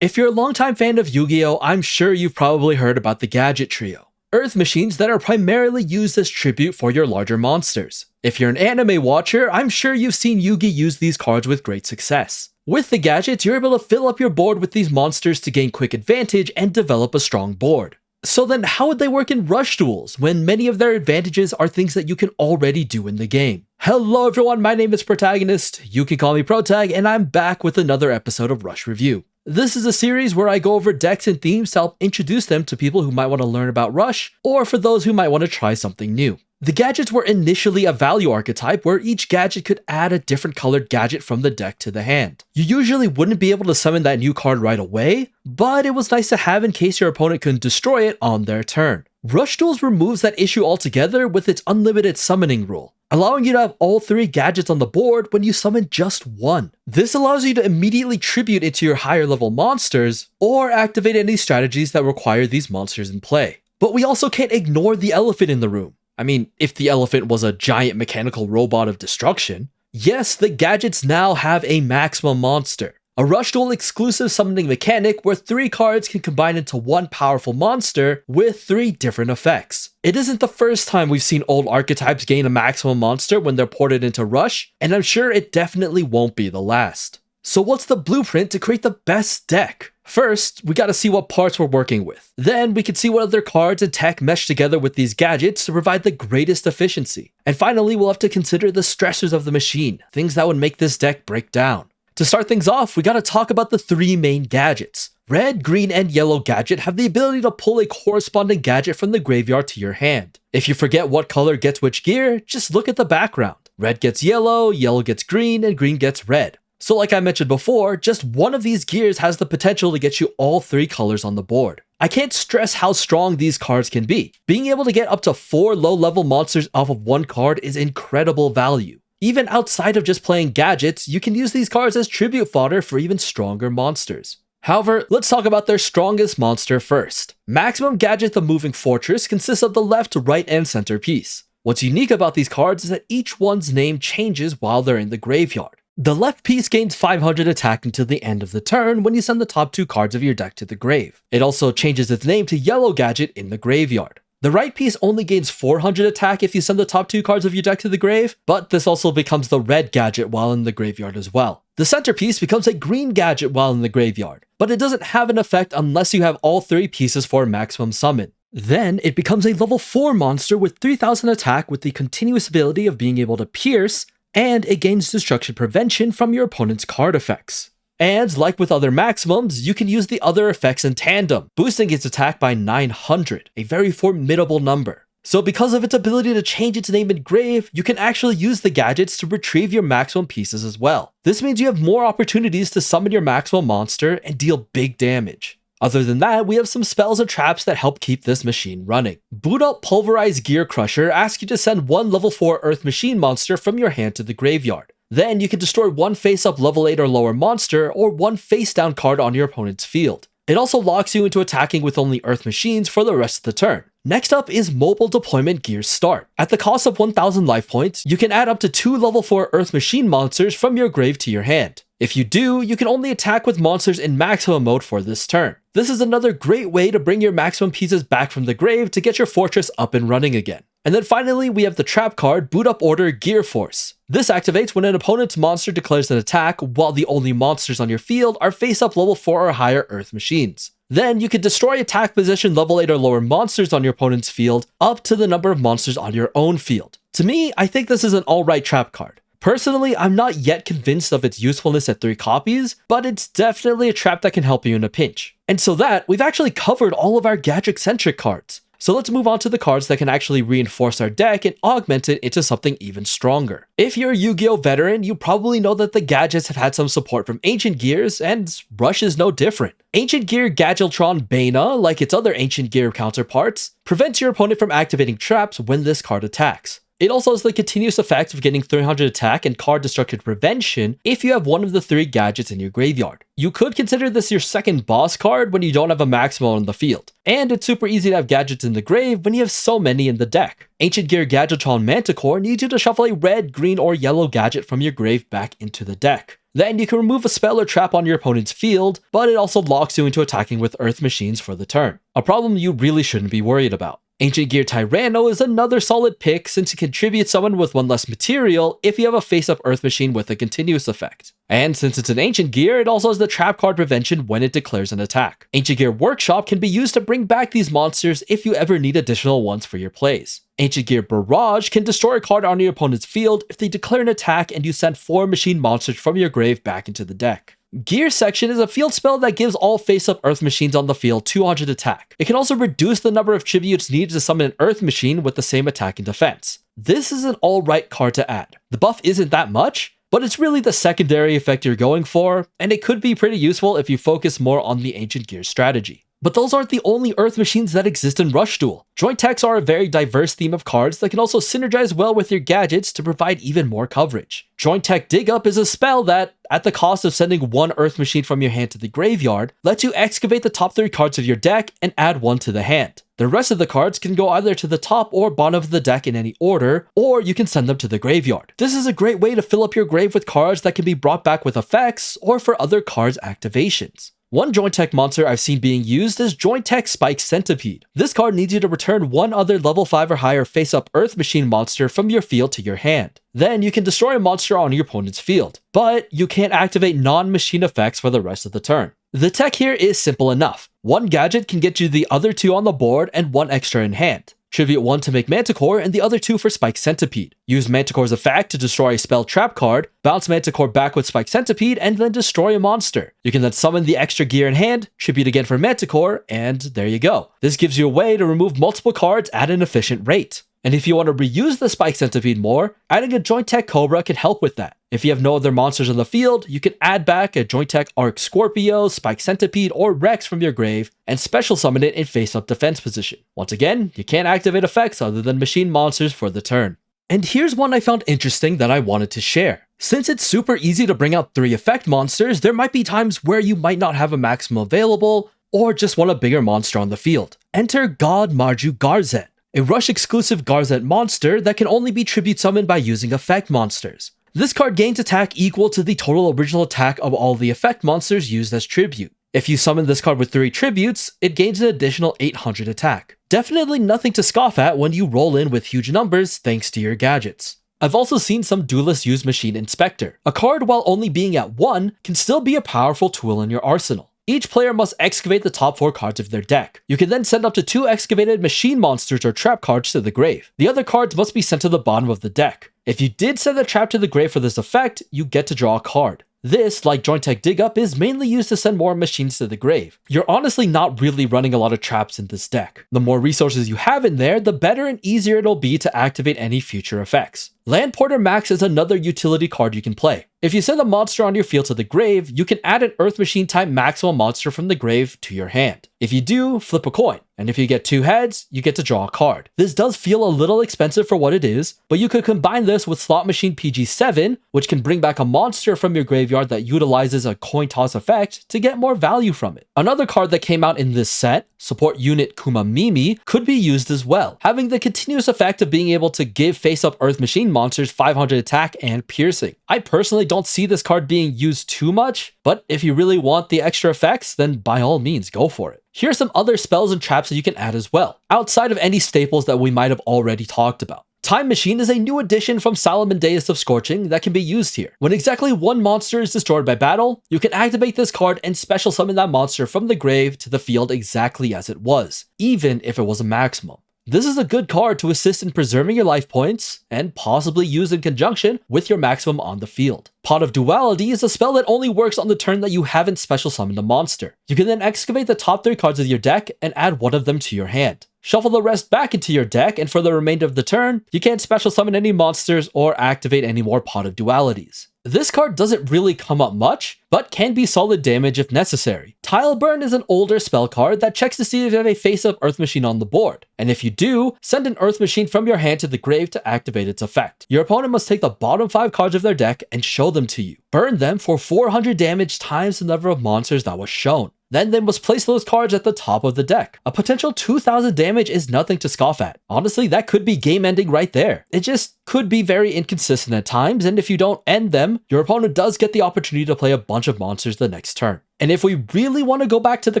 If you're a longtime fan of Yu-Gi-Oh, I'm sure you've probably heard about the Gadget Trio. Earth machines that are primarily used as tribute for your larger monsters. If you're an anime watcher, I'm sure you've seen Yugi use these cards with great success. With the gadgets, you're able to fill up your board with these monsters to gain quick advantage and develop a strong board. So then how would they work in rush duels when many of their advantages are things that you can already do in the game? Hello everyone, my name is Protagonist, you can call me Protag, and I'm back with another episode of Rush Review. This is a series where I go over decks and themes to help introduce them to people who might want to learn about Rush, or for those who might want to try something new. The gadgets were initially a value archetype where each gadget could add a different colored gadget from the deck to the hand. You usually wouldn't be able to summon that new card right away, but it was nice to have in case your opponent couldn't destroy it on their turn. Rush Duels removes that issue altogether with its unlimited summoning rule, allowing you to have all three gadgets on the board when you summon just one. This allows you to immediately tribute into your higher level monsters, or activate any strategies that require these monsters in play. But we also can't ignore the elephant in the room. I mean, if the elephant was a giant mechanical robot of destruction. Yes, the gadgets now have a maximum monster. A Rush Duel exclusive summoning mechanic where 3 cards can combine into one powerful monster with 3 different effects. It isn't the first time we've seen old archetypes gain a maximum monster when they're ported into Rush, and I'm sure it definitely won't be the last. So what's the blueprint to create the best deck? First, we gotta see what parts we're working with. Then we can see what other cards and tech mesh together with these gadgets to provide the greatest efficiency. And finally, we'll have to consider the stressors of the machine, things that would make this deck break down. To start things off, we gotta talk about the 3 main gadgets. Red, green, and yellow gadget have the ability to pull a corresponding gadget from the graveyard to your hand. If you forget what color gets which gear, just look at the background. Red gets yellow, yellow gets green, and green gets red. So like I mentioned before, just one of these gears has the potential to get you all 3 colors on the board. I can't stress how strong these cards can be. Being able to get up to 4 low-level monsters off of one card is incredible value. Even outside of just playing gadgets, you can use these cards as tribute fodder for even stronger monsters. However, let's talk about their strongest monster first. Maximum Gadget the Moving Fortress consists of the left, right, and center piece. What's unique about these cards is that each one's name changes while they're in the graveyard. The left piece gains 500 attack until the end of the turn when you send the top 2 cards of your deck to the grave. It also changes its name to Yellow Gadget in the graveyard. The right piece only gains 400 attack if you send the top 2 cards of your deck to the grave, but this also becomes the red gadget while in the graveyard as well. The center piece becomes a green gadget while in the graveyard, but it doesn't have an effect unless you have all 3 pieces for maximum summon. Then it becomes a level 4 monster with 3000 attack with the continuous ability of being able to pierce, and it gains destruction prevention from your opponent's card effects. And like with other maximums, you can use the other effects in tandem, boosting its attack by 900, a very formidable number. So because of its ability to change its name in grave, you can actually use the gadgets to retrieve your maximum pieces as well. This means you have more opportunities to summon your maximum monster and deal big damage. Other than that, we have some spells and traps that help keep this machine running. Boot Up Pulverized Gear Crusher asks you to send 1 level 4 Earth Machine monster from your hand to the graveyard. Then you can destroy 1 face-up level 8 or lower monster or 1 face-down card on your opponent's field. It also locks you into attacking with only Earth Machines for the rest of the turn. Next up is Mobile Deployment Gear Start. At the cost of 1000 life points, you can add up to 2 level 4 Earth Machine monsters from your grave to your hand. If you do, you can only attack with monsters in maximum mode for this turn. This is another great way to bring your maximum pieces back from the grave to get your fortress up and running again. And then finally, we have the trap card, Boot Up Order Gear Force. This activates when an opponent's monster declares an attack, while the only monsters on your field are face-up level 4 or higher Earth Machines. Then you can destroy attack position level 8 or lower monsters on your opponent's field, up to the number of monsters on your own field. To me, I think this is an alright trap card. Personally, I'm not yet convinced of its usefulness at 3 copies, but it's definitely a trap that can help you in a pinch. And so we've actually covered all of our gadget-centric cards. So let's move on to the cards that can actually reinforce our deck and augment it into something even stronger. If you're a Yu-Gi-Oh veteran, you probably know that the gadgets have had some support from Ancient Gears, and Rush is no different. Ancient Gear Gadgetron Bana, like its other Ancient Gear counterparts, prevents your opponent from activating traps when this card attacks. It also has the continuous effect of getting 300 attack and card destruction prevention if you have one of the 3 gadgets in your graveyard. You could consider this your second boss card when you don't have a maximum on the field. And it's super easy to have gadgets in the grave when you have so many in the deck. Ancient Gear Gadgetron Manticore needs you to shuffle a red, green, or yellow gadget from your grave back into the deck. Then you can remove a spell or trap on your opponent's field, but it also locks you into attacking with Earth Machines for the turn. A problem you really shouldn't be worried about. Ancient Gear Tyranno is another solid pick since it contributes someone with 1 less material if you have a face-up Earth Machine with a continuous effect. And since it's an Ancient Gear, it also has the trap card prevention when it declares an attack. Ancient Gear Workshop can be used to bring back these monsters if you ever need additional ones for your plays. Ancient Gear Barrage can destroy a card on your opponent's field if they declare an attack and you send 4 machine monsters from your grave back into the deck. Gear Section is a field spell that gives all face-up Earth Machines on the field 200 attack. It can also reduce the number of tributes needed to summon an Earth Machine with the same attack and defense. This is an alright card to add. The buff isn't that much, but it's really the secondary effect you're going for, and it could be pretty useful if you focus more on the Ancient Gear strategy. But those aren't the only Earth Machines that exist in Rush Duel. Joint Techs are a very diverse theme of cards that can also synergize well with your gadgets to provide even more coverage. Joint Tech Dig Up is a spell that, at the cost of sending 1 Earth Machine from your hand to the graveyard, lets you excavate the top 3 cards of your deck and add 1 to the hand. The rest of the cards can go either to the top or bottom of the deck in any order, or you can send them to the graveyard. This is a great way to fill up your grave with cards that can be brought back with effects or for other cards' activations. One Joint Tech monster I've seen being used is Joint Tech Spike Centipede. This card needs you to return 1 other level 5 or higher face-up Earth Machine monster from your field to your hand. Then you can destroy a monster on your opponent's field, but you can't activate non-machine effects for the rest of the turn. The tech here is simple enough. 1 gadget can get you the other 2 on the board and 1 extra in hand. Tribute 1 to make Manticore and the other 2 for Spike Centipede. Use Manticore's effect to destroy a spell trap card, bounce Manticore back with Spike Centipede, and then destroy a monster. You can then summon the extra gear in hand, tribute again for Manticore, and there you go. This gives you a way to remove multiple cards at an efficient rate. And if you want to reuse the Spike Centipede more, adding a Joint Tech Cobra can help with that. If you have no other monsters on the field, you can add back a Joint Tech Arc Scorpio, Spike Centipede, or Rex from your grave, and special summon it in face-up defense position. Once again, you can't activate effects other than machine monsters for the turn. And here's one I found interesting that I wanted to share. Since it's super easy to bring out 3 effect monsters, there might be times where you might not have a maximum available, or just want a bigger monster on the field. Enter God Marju Garzet, a Rush-exclusive Garzet monster that can only be tribute summoned by using effect monsters. This card gains attack equal to the total original attack of all the effect monsters used as tribute. If you summon this card with 3 tributes, it gains an additional 800 attack. Definitely nothing to scoff at when you roll in with huge numbers thanks to your gadgets. I've also seen some duelists use Machine Inspector. A card, while only being at 1, can still be a powerful tool in your arsenal. Each player must excavate the top 4 cards of their deck. You can then send up to 2 excavated machine monsters or trap cards to the grave. The other cards must be sent to the bottom of the deck. If you did send a trap to the grave for this effect, you get to draw a card. This, like Joint Tech Dig Up, is mainly used to send more machines to the grave. You're honestly not really running a lot of traps in this deck. The more resources you have in there, the better and easier it'll be to activate any future effects. Land Porter Max is another utility card you can play. If you send a monster on your field to the grave, you can add an Earth Machine type maximum monster from the grave to your hand. If you do, flip a coin, and if you get 2 heads, you get to draw a card. This does feel a little expensive for what it is, but you could combine this with Slot Machine PG7, which can bring back a monster from your graveyard that utilizes a coin toss effect to get more value from it. Another card that came out in this set, Support Unit Kuma Mimi, could be used as well, having the continuous effect of being able to give face-up Earth Machine monsters 500 attack and piercing. I personally don't see this card being used too much, but if you really want the extra effects, then by all means go for it. Here are some other spells and traps that you can add as well, outside of any staples that we might have already talked about. Time Machine is a new addition from Salamandeus of Scorching that can be used here. When exactly 1 monster is destroyed by battle, you can activate this card and special summon that monster from the grave to the field exactly as it was, even if it was a maximum. This is a good card to assist in preserving your life points, and possibly use in conjunction with your maximum on the field. Pot of Duality is a spell that only works on the turn that you haven't special summoned a monster. You can then excavate the top 3 cards of your deck and add 1 of them to your hand. Shuffle the rest back into your deck, and for the remainder of the turn, you can't special summon any monsters or activate any more Pot of Dualities. This card doesn't really come up much, but can be solid damage if necessary. Tile Burn is an older spell card that checks to see if you have a face-up Earth Machine on the board, and if you do, send an Earth Machine from your hand to the grave to activate its effect. Your opponent must take the bottom 5 cards of their deck and show them to you. Burn them for 400 damage times the number of monsters that was shown. Then they must place those cards at the top of the deck. A potential 2000 damage is nothing to scoff at. Honestly, that could be game ending right there. It just could be very inconsistent at times, and if you don't end them, your opponent does get the opportunity to play a bunch of monsters the next turn. And if we really want to go back to the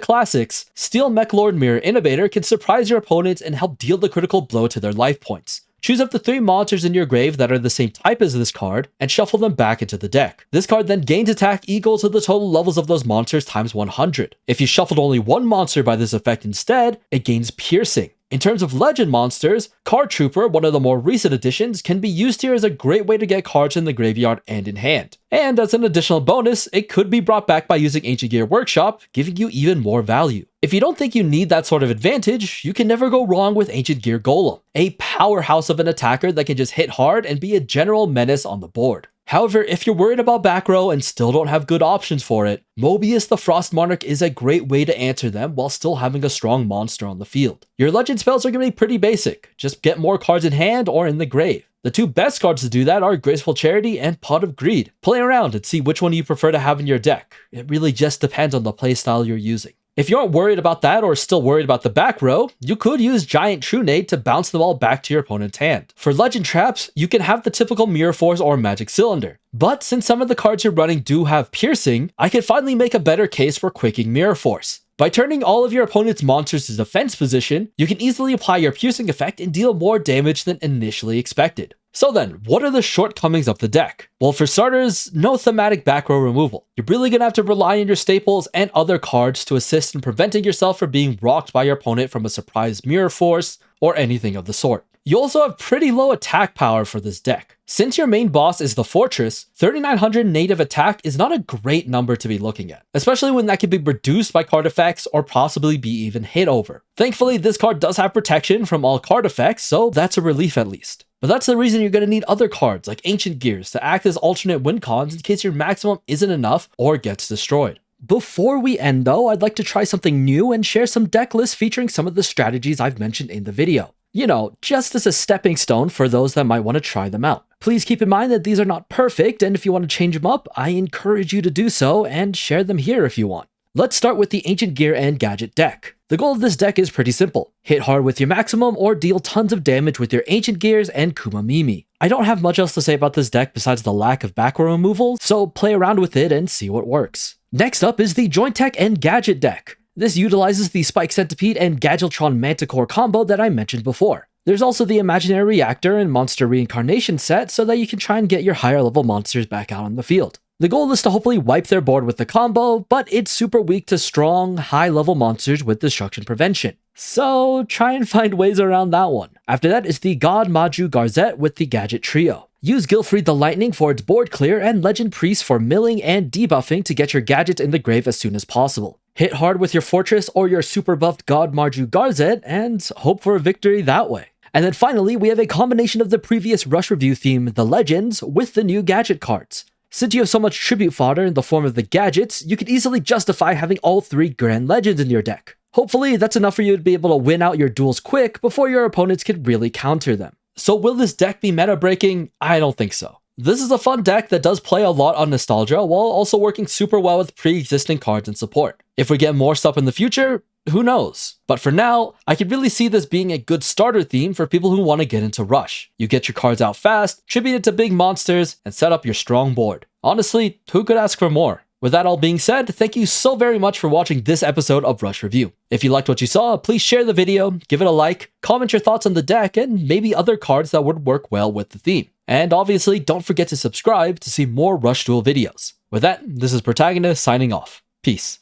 classics, Steel Mech Lord Mirror Innovator can surprise your opponents and help deal the critical blow to their life points. Choose up to 3 monsters in your grave that are the same type as this card, and shuffle them back into the deck. This card then gains attack equal to the total levels of those monsters times 100. If you shuffled only 1 monster by this effect instead, it gains Piercing. In terms of legend monsters, Card Trooper, one of the more recent additions, can be used here as a great way to get cards in the graveyard and in hand. And as an additional bonus, it could be brought back by using Ancient Gear Workshop, giving you even more value. If you don't think you need that sort of advantage, you can never go wrong with Ancient Gear Golem, a powerhouse of an attacker that can just hit hard and be a general menace on the board. However, if you're worried about back row and still don't have good options for it, Mobius the Frost Monarch is a great way to answer them while still having a strong monster on the field. Your legend spells are going to be pretty basic, just get more cards in hand or in the grave. The 2 best cards to do that are Graceful Charity and Pot of Greed. Play around and see which one you prefer to have in your deck. It really just depends on the playstyle you're using. If you aren't worried about that or still worried about the back row, you could use Giant Trunade to bounce them all back to your opponent's hand. For legend traps, you can have the typical Mirror Force or Magic Cylinder. But since some of the cards you're running do have Piercing, I can finally make a better case for quicking Mirror Force. By turning all of your opponent's monsters to defense position, you can easily apply your Piercing effect and deal more damage than initially expected. So then, what are the shortcomings of the deck? Well, for starters, no thematic back row removal. You're really gonna have to rely on your staples and other cards to assist in preventing yourself from being rocked by your opponent from a surprise Mirror Force or anything of the sort. You also have pretty low attack power for this deck. Since your main boss is the Fortress, 3900 native attack is not a great number to be looking at, especially when that can be reduced by card effects or possibly be even hit over. Thankfully, this card does have protection from all card effects, so that's a relief at least. But that's the reason you're going to need other cards like Ancient Gears to act as alternate win cons in case your maximum isn't enough or gets destroyed. Before we end though, I'd like to try something new and share some deck lists featuring some of the strategies I've mentioned in the video. You know, just as a stepping stone for those that might want to try them out. Please keep in mind that these are not perfect, and if you want to change them up, I encourage you to do so and share them here if you want. Let's start with the Ancient Gear and Gadget deck. The goal of this deck is pretty simple. Hit hard with your maximum or deal tons of damage with your Ancient Gears and Kuma Mimi. I don't have much else to say about this deck besides the lack of back row removal, so play around with it and see what works. Next up is the Joint Tech and Gadget deck. This utilizes the Spike Centipede and Gadgetron Manticore combo that I mentioned before. There's also the Imaginary Reactor and Monster Reincarnation set so that you can try and get your higher level monsters back out on the field. The goal is to hopefully wipe their board with the combo, but it's super weak to strong, high-level monsters with destruction prevention. So try and find ways around that one. After that is the God Maju Garzette with the Gadget Trio. Use Gilfried the Lightning for its board clear and Legend Priest for milling and debuffing to get your gadget in the grave as soon as possible. Hit hard with your Fortress or your super buffed God Marju Garzette and hope for a victory that way. And then finally, we have a combination of the previous Rush Review theme, the Legends, with the new gadget cards. Since you have so much tribute fodder in the form of the gadgets, you can easily justify having all 3 Grand Legends in your deck. Hopefully, that's enough for you to be able to win out your duels quick before your opponents can really counter them. So will this deck be meta breaking? I don't think so. This is a fun deck that does play a lot on nostalgia while also working super well with pre-existing cards and support. If we get more stuff in the future, who knows? But for now, I can really see this being a good starter theme for people who want to get into Rush. You get your cards out fast, tribute it to big monsters, and set up your strong board. Honestly, who could ask for more? With that all being said, thank you so very much for watching this episode of Rush Review. If you liked what you saw, please share the video, give it a like, comment your thoughts on the deck, and maybe other cards that would work well with the theme. And obviously, don't forget to subscribe to see more Rush Duel videos. With that, this is Protagonist signing off. Peace.